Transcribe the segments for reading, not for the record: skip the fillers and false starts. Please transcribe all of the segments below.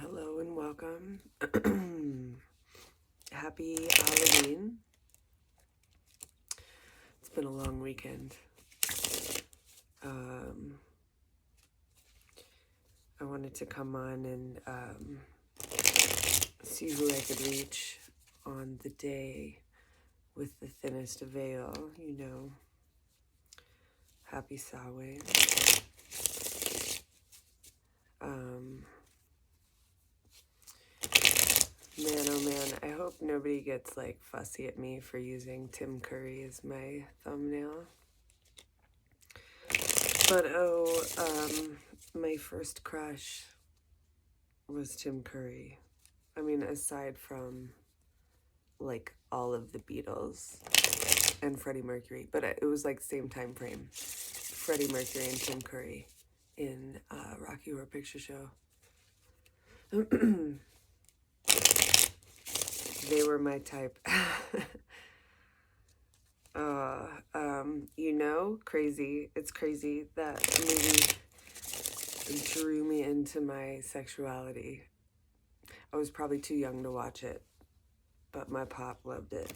Hello and welcome. Happy Halloween. It's been a long weekend. I wanted to come on and see who I could reach on the day with the thinnest veil, you know. Happy Samhain. Man, oh man, I hope nobody gets like fussy at me for using Tim Curry as my thumbnail. But my first crush was Tim Curry. I mean, aside from like all of the Beatles and Freddie Mercury, but it was like same time frame. Freddie Mercury and Tim Curry in Rocky Horror Picture Show. They were my type. You know, crazy. It's crazy that movie drew me into my sexuality. I was probably too young to watch it, but my pop loved it.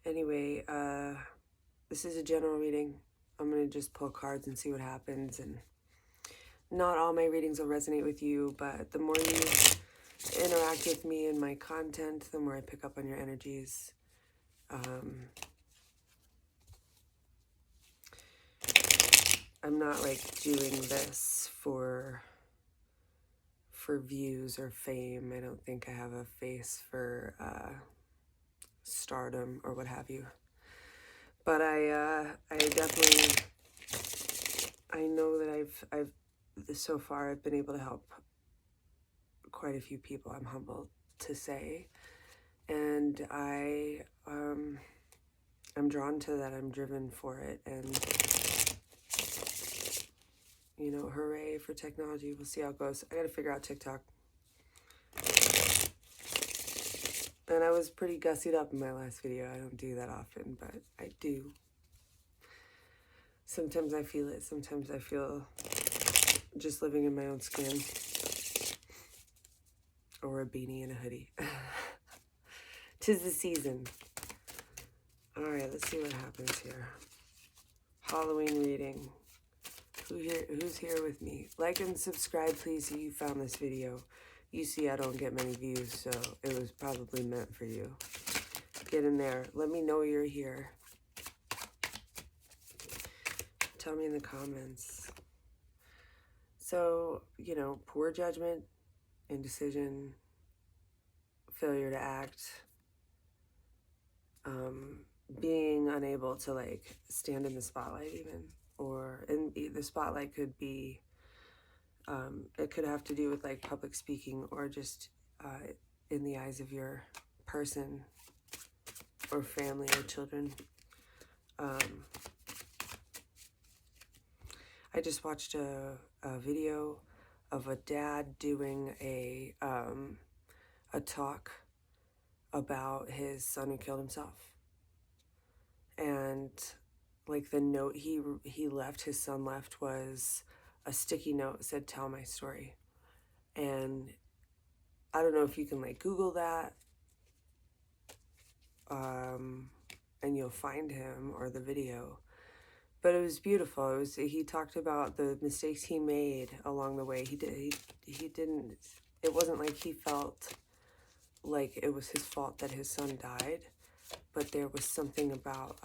Anyway, this is a general reading. I'm going to just pull cards and see what happens, and not all my readings will resonate with you, but the more you interact with me and my content, the more I pick up on your energies. I'm not like doing this for views or fame. I don't think I have a face for stardom or what have you. But I definitely, I know that I've so far I've been able to help quite a few people, I'm humbled to say. And I'm drawn to that. I'm driven for it. And, you know, hooray for technology. We'll see how it goes. I got to figure out TikTok. And I was pretty gussied up in my last video. I don't do that often, but I do. Sometimes I feel it. Sometimes I feel just living in my own skin. Or a beanie and a hoodie. 'Tis the season. Alright, let's see what happens here. Halloween reading. Who's here with me? Like and subscribe, please, if you found this video. You see I don't get many views, so it was probably meant for you. Get in there. Let me know you're here. Tell me in the comments. So, you know, poor judgment, indecision, failure to act, being unable to like stand in the spotlight even, or in the spotlight could be, it could have to do with like public speaking or just in the eyes of your person or family or children. I just watched a video of a dad doing a talk about his son who killed himself. And like the note he left, his son left, was a sticky note that said, "Tell my story." And I don't know if you can like Google that, and you'll find him or the video. But it was beautiful. He talked about the mistakes he made along the way. He didn't, it wasn't like he felt like it was his fault that his son died, but there was something about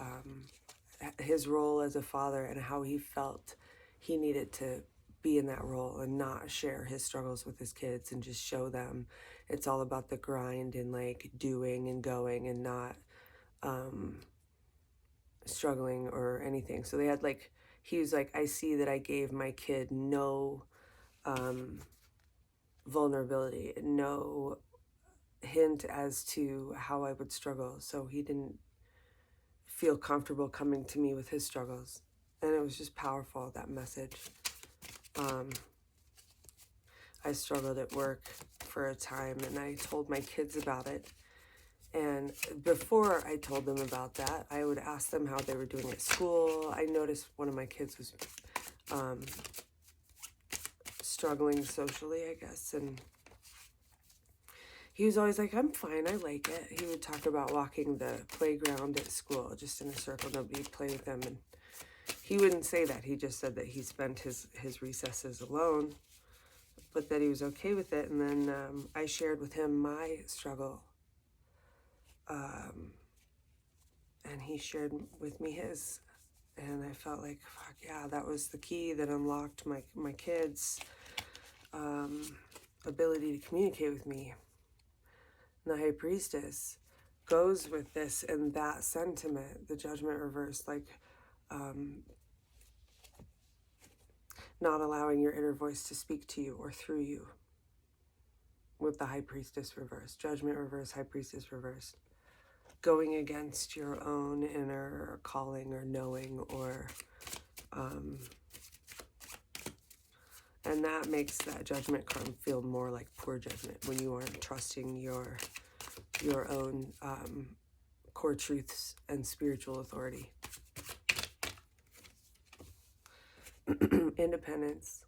his role as a father and how he felt he needed to be in that role and not share his struggles with his kids and just show them it's all about the grind and like doing and going and not struggling or anything. So they had like, he was like, I see that I gave my kid no vulnerability, no hint as to how I would struggle. So he didn't feel comfortable coming to me with his struggles. And it was just powerful, that message. I struggled at work for a time and I told my kids about it. And before I told them about that, I would ask them how they were doing at school. I noticed one of my kids was struggling socially, I guess, and he was always like, I'm fine, I like it. He would talk about walking the playground at school, just in a circle, nobody would play with him, and he wouldn't say that. He just said that he spent his recesses alone, but that he was okay with it. And then I shared with him my struggle, and he shared with me his. And I felt like, fuck yeah, that was the key that unlocked my kids' ability to communicate with me. And the High Priestess goes with this and that sentiment, the Judgment reversed, like not allowing your inner voice to speak to you or through you. With the High Priestess reversed, Judgment reversed, High Priestess reversed. Going against your own inner calling or knowing, or and that makes that judgment card feel more like poor judgment, when you aren't trusting your own core truths and spiritual authority. Independence.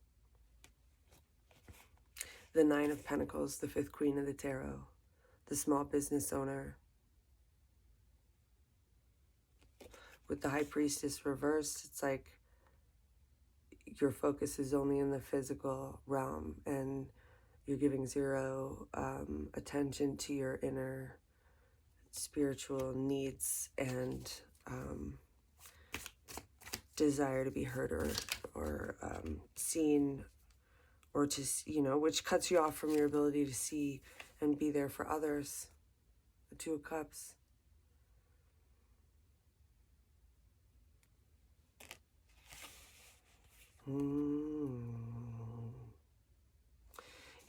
The Nine of Pentacles, the fifth Queen of the Tarot, the small business owner. With the High Priestess reversed, it's like your focus is only in the physical realm, and you're giving zero attention to your inner spiritual needs and desire to be heard or seen, or to, which cuts you off from your ability to see and be there for others. The Two of Cups.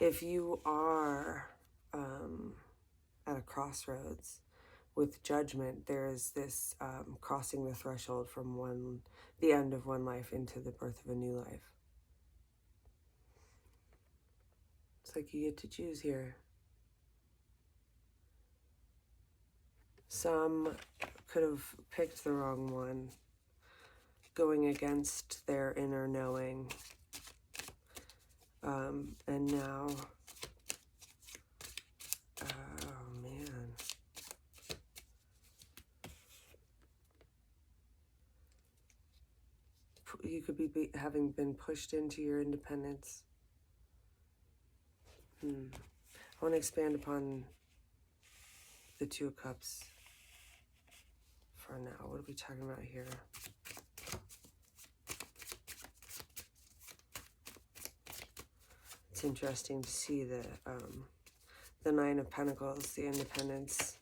If you are at a crossroads with judgment, there's this crossing the threshold from the end of one life into the birth of a new life. It's like you get to choose here. Some could have picked the wrong one, going against their inner knowing. And now, oh man. You could be having been pushed into your independence. I want to expand upon the Two of Cups for now. What are we talking about here? It's interesting to see the Nine of Pentacles, the Independence,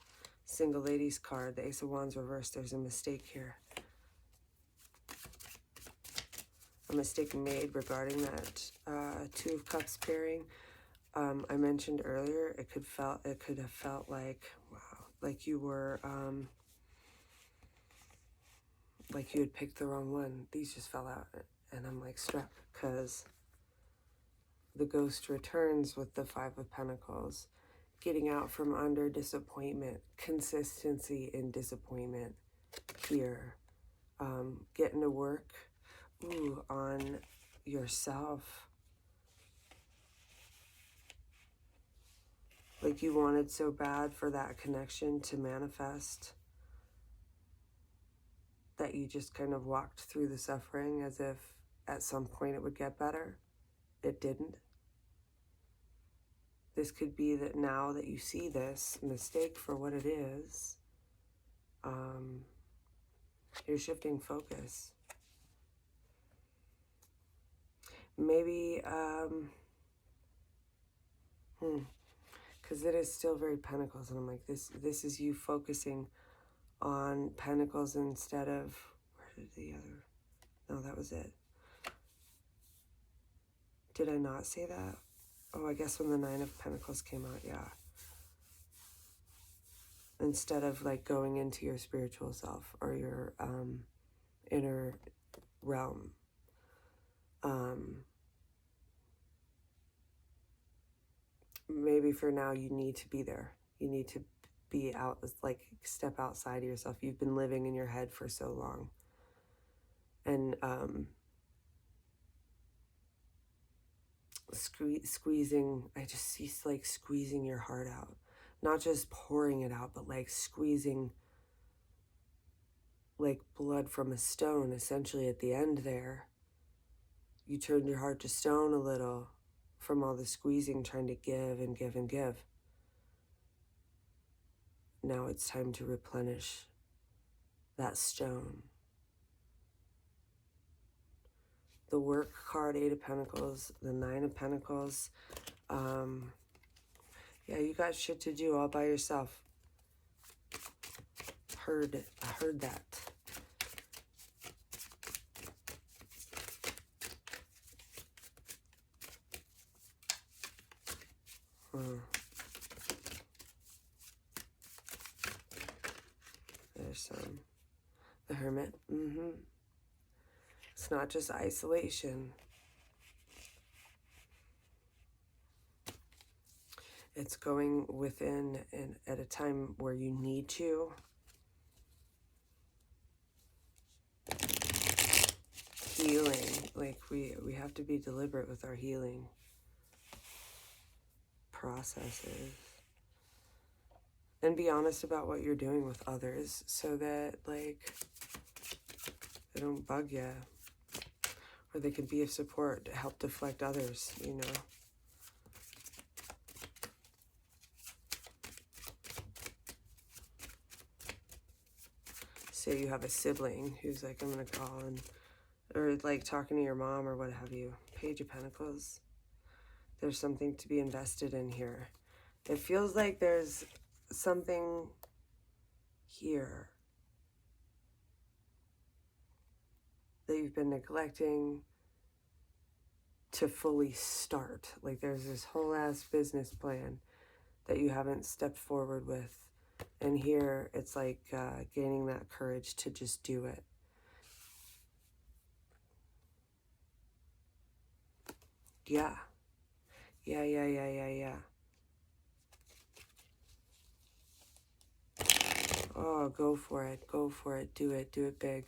Single Ladies card, the Ace of Wands reversed. There's a mistake here. A mistake made regarding that Two of Cups pairing. I mentioned earlier, it could have felt like, wow, like you were, like you had picked the wrong one. These just fell out, and I'm like struck, because the ghost returns with the Five of Pentacles, getting out from under disappointment, consistency in disappointment here, getting to work, on yourself. Like you wanted so bad for that connection to manifest that you just kind of walked through the suffering as if at some point it would get better. It didn't. This could be that now that you see this mistake for what it is, you're shifting focus. Maybe, because it is still very Pentacles, and I'm like, this is you focusing on Pentacles instead of, where did the other, no, that was it. Did I not say that? Oh, I guess when the Nine of Pentacles came out, yeah. Instead of like going into your spiritual self or your inner realm. Maybe for now you need to be there. You need to be out, like step outside of yourself. You've been living in your head for so long. And squeezing. I just see like squeezing your heart out. Not just pouring it out, but like squeezing like blood from a stone, essentially at the end there. You turned your heart to stone a little from all the squeezing, trying to give and give and give. Now it's time to replenish that stone. The work card, 8 of Pentacles, the 9 of Pentacles. Yeah, you got shit to do all by yourself. Heard it. I heard that. There's some. The Hermit. It's not just isolation. It's going within and at a time where you need to. Healing. Like we have to be deliberate with our healing processes. And be honest about what you're doing with others so that like they don't bug you. Or they can be of support to help deflect others, you know. Say you have a sibling who's like, I'm gonna call and, or like talking to your mom or what have you. Page of Pentacles. There's something to be invested in here. It feels like there's something here that you've been neglecting to fully start. Like there's this whole ass business plan that you haven't stepped forward with. And here it's like gaining that courage to just do it. Yeah. Yeah. Oh, go for it. Go for it. Do it. Do it big.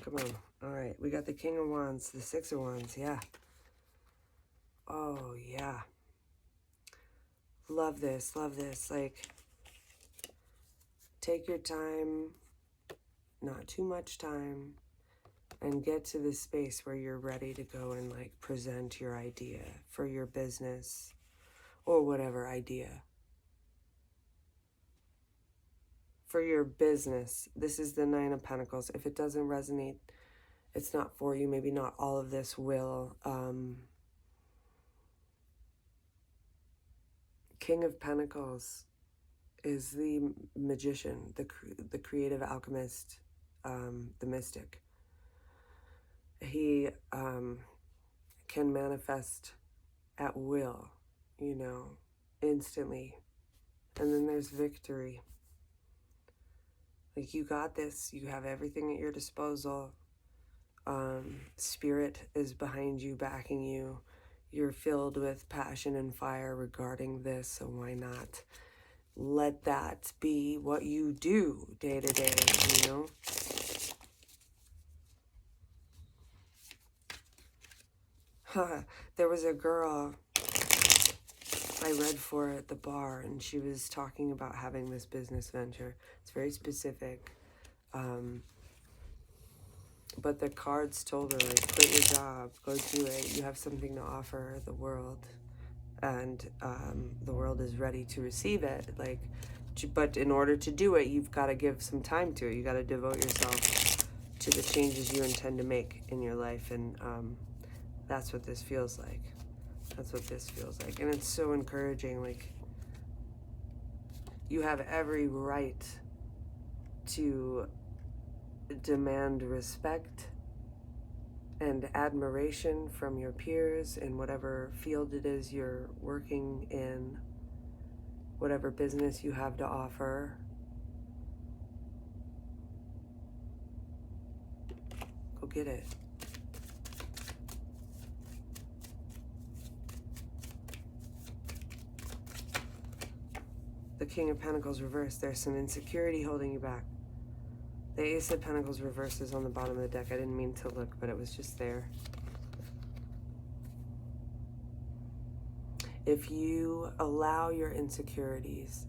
Come on. All right. We got the King of Wands, the 6 of Wands. Yeah. Oh, yeah. Love this. Love this. Like, take your time, not too much time, and get to the space where you're ready to go and like present your idea for your business or whatever idea. For your business, this is the 9 of Pentacles. If it doesn't resonate, it's not for you. Maybe not all of this will. King of Pentacles is the magician, the creative alchemist, the mystic. He can manifest at will, you know, instantly. And then there's victory. Like, you got this. You have everything at your disposal. Spirit is behind you, backing you. You're filled with passion and fire regarding this, so why not let that be what you do day to day, you know? There was a girl I read for at the bar, and she was talking about having this business venture. It's very specific. But the cards told her, like, quit your job, go do it. You have something to offer the world. And the world is ready to receive it. Like, but in order to do it, you've got to give some time to it. You got to devote yourself to the changes you intend to make in your life. And that's what this feels like. That's what this feels like. And it's so encouraging. Like, you have every right to demand respect and admiration from your peers in whatever field it is you're working in, whatever business you have to offer. get it. The King of Pentacles reversed. There's some insecurity holding you back. The Ace of Pentacles reversed is on the bottom of the deck. I didn't mean to look, but it was just there. If you allow your insecurities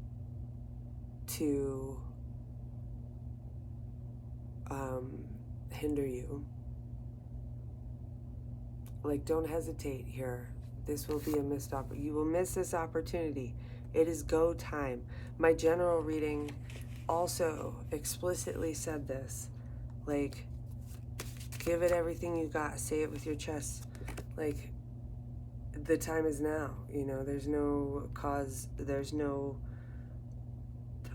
to hinder you, like, don't hesitate here. This will be a missed opportunity. You will miss this opportunity. It is go time. My general reading also explicitly said this. Like, give it everything you got. Say it with your chest. Like, the time is now. You know, there's no cause. There's no...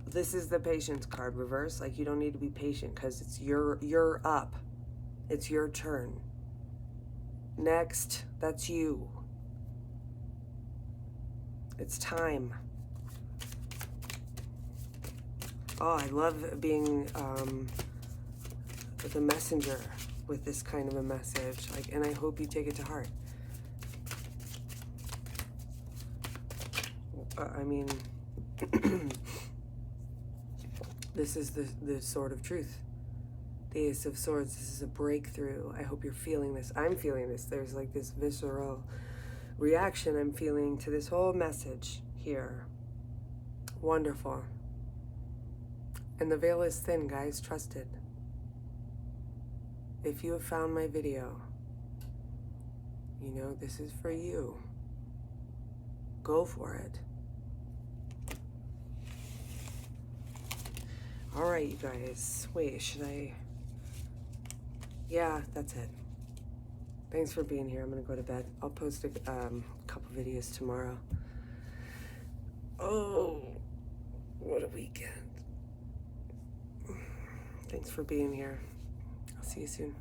This is the patience card reverse. Like, you don't need to be patient because it's you're up. It's your turn. Next, that's you. It's time. Oh, I love being the messenger with this kind of a message. Like, and I hope you take it to heart. I mean, this is the sword of truth. The Ace of Swords. This is a breakthrough. I hope you're feeling this. I'm feeling this. There's like this visceral reaction I'm feeling to this whole message here. Wonderful. And the veil is thin, guys. Trust it. If you have found my video, you know this is for you. Go for it. All right, you guys. Wait, should I... Yeah, that's it. Thanks for being here. I'm going to go to bed. I'll post a couple videos tomorrow. Oh, what a weekend. Thanks for being here. I'll see you soon.